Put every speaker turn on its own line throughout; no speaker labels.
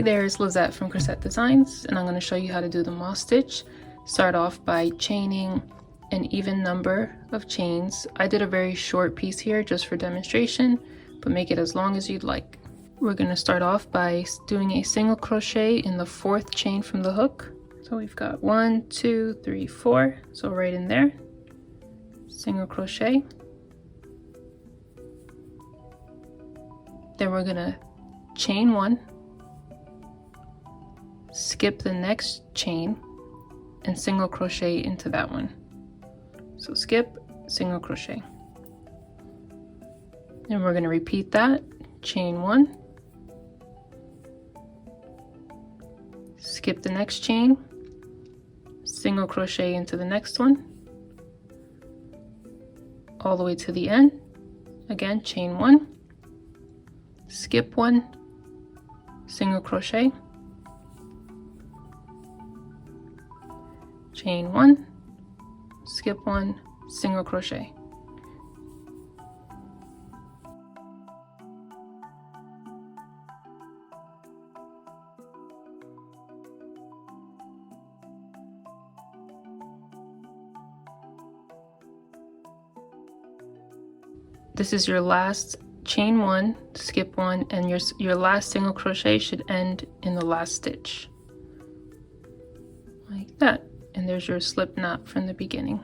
Hey there, it's Lizette from Crochet Designs, and I'm going to show you how to do the moss stitch. Start off by chaining an even number of chains. I did a very short piece here just for demonstration, but make it as long as you'd like. We're going to start off by doing a single crochet in the 4th chain from the hook. So we've got 1, 2, 3, 4, so right in there, single crochet. Then we're going to chain 1, skip the next chain, and single crochet into that one. So skip, single crochet. And we're going to repeat that, chain 1, skip the next chain, single crochet into the next one, all the way to the end. Again, chain 1, skip 1, single crochet, chain 1, skip 1, single crochet. This is your last chain 1, skip 1, and your last single crochet should end in the last stitch. Like that. And there's your slip knot from the beginning.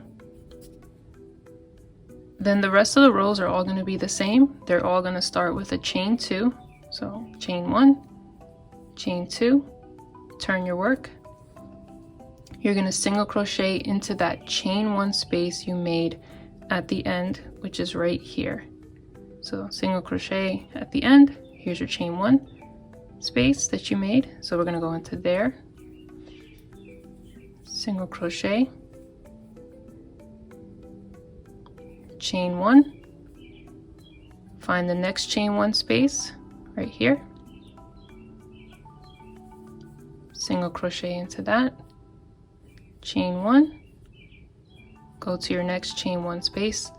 Then the rest of the rows are all going to be the same. They're all going to start with a chain 2. So chain 1, chain 2, turn your work. You're going to single crochet into that chain 1 space you made at the end, which is right here. So single crochet at the end. Here's your chain 1 space that you made. So we're going to go into there, single crochet, chain 1, find the next chain 1 space right here, single crochet into that, chain 1, go to your next chain 1 space.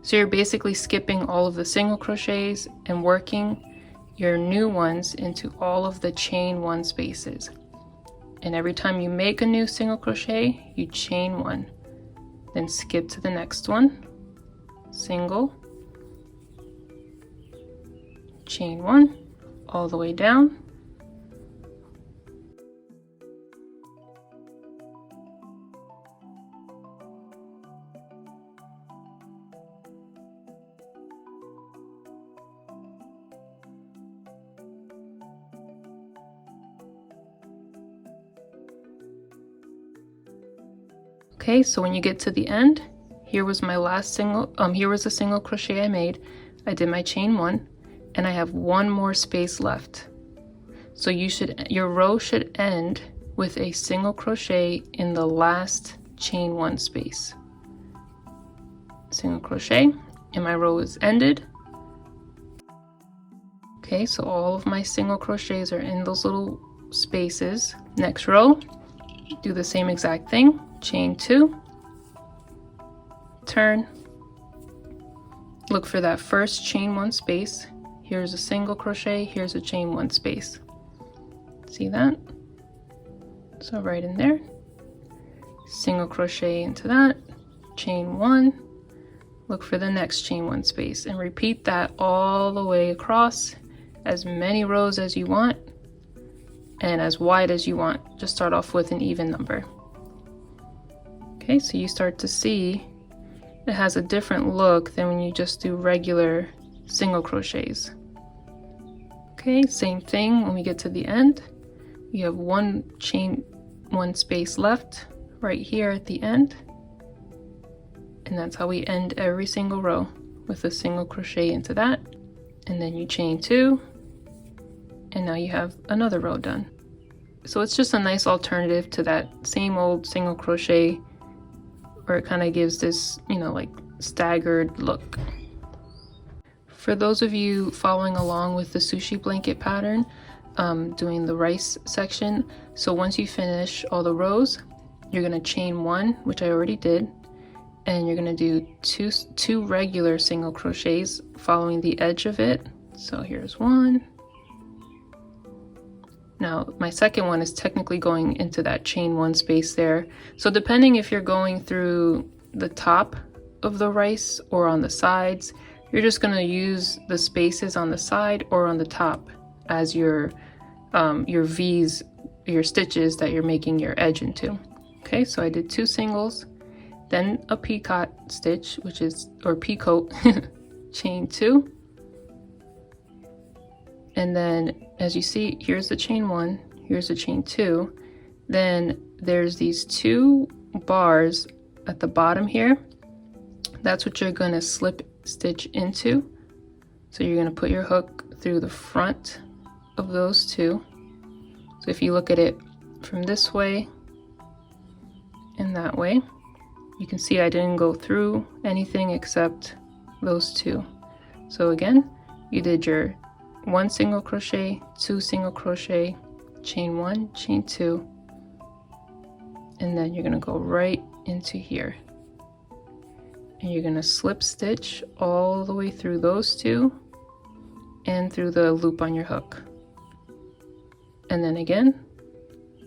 So you're basically skipping all of the single crochets and working your new ones into all of the chain 1 spaces. And every time you make a new single crochet, you chain 1, then skip to the next one, single, chain 1, all the way down, okay. So when you get to the end, here was my last single, here was a single crochet I made. I did my chain 1, and I have one more space left. So your row should end with a single crochet in the last chain 1 space. Single crochet, and my row is ended. Okay, so all of my single crochets are in those little spaces. Next row, do the same exact thing, chain 2, turn, look for that first chain 1 space. Here's a single crochet, here's a chain 1 space. See that? So right in there, single crochet into that, chain 1, look for the next chain 1 space, and repeat that all the way across, as many rows as you want and as wide as you want. Just start off with an even number. Okay, so you start to see it has a different look than when you just do regular single crochets. Okay, same thing when we get to the end. You have one chain 1 space left right here at the end, and that's how we end every single row, with a single crochet into that, and then you chain 2, and now you have another row done. So it's just a nice alternative to that same old single crochet, where it kind of gives this, you know, like staggered look. For those of you following along with the Sushi Blanket Pattern, doing the rice section, so once you finish all the rows, you're going to chain 1, which I already did, and you're going to do two regular single crochets following the edge of it. So here's 1, Now my second one is technically going into that chain 1 space there. So depending if you're going through the top of the rice or on the sides, you're just going to use the spaces on the side or on the top as your V's, your stitches that you're making your edge into. Okay, so I did 2 singles, then a picot stitch, which is, or picot, chain 2. And then as you see, here's the chain 1, here's the chain 2. Then there's these 2 bars at the bottom here. That's what you're going to slip stitch into. So you're going to put your hook through the front of those 2. So if you look at it from this way and that way, you can see I didn't go through anything except those 2. So again, you did your 1 single crochet, 2 single crochet, chain 1, chain 2, and then you're going to go right into here. And you're going to slip stitch all the way through those 2 and through the loop on your hook. And then again,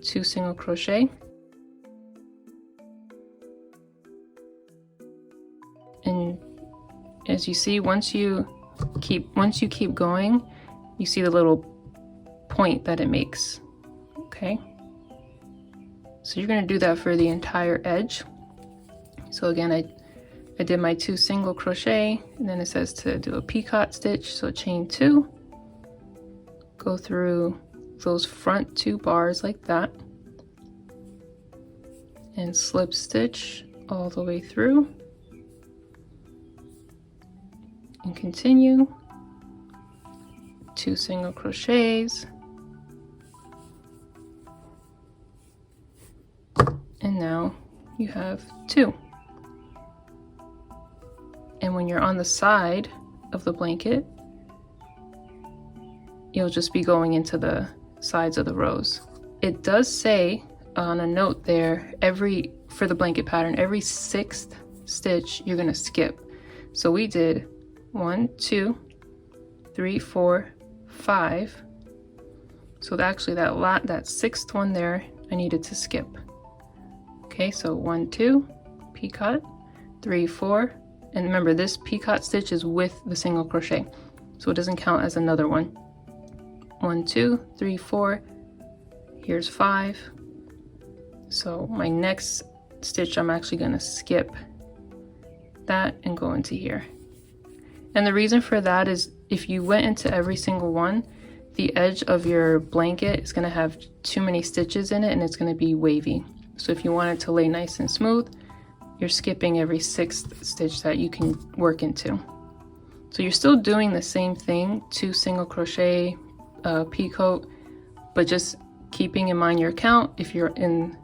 2 single crochet. And as you see, once you keep going, you see the little point that it makes. Okay, so you're going to do that for the entire edge. So again, I did my 2 single crochet, and then it says to do a picot stitch, so chain 2, go through those front 2 bars like that, and slip stitch all the way through, and continue, 2 single crochets, and now you have 2. And when you're on the side of the blanket, you'll just be going into the sides of the rows. It does say on a note there, for the blanket pattern, every 6th stitch you're going to skip. So we did 1, 2, 3, 4, 5. So actually that 6th one there, I needed to skip. Okay, so 1, 2, picot, 3, 4, and remember this picot stitch is with the single crochet, so it doesn't count as another one. 1, 2, 3, 4, here's 5. So my next stitch, I'm actually going to skip that and go into here. And the reason for that is if you went into every single one, the edge of your blanket is going to have too many stitches in it and it's going to be wavy. So if you want it to lay nice and smooth, you're skipping every 6th stitch that you can work into. So you're still doing the same thing, 2 single crochet, picot, but just keeping in mind your count if you're in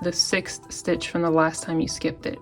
the 6th stitch from the last time you skipped it.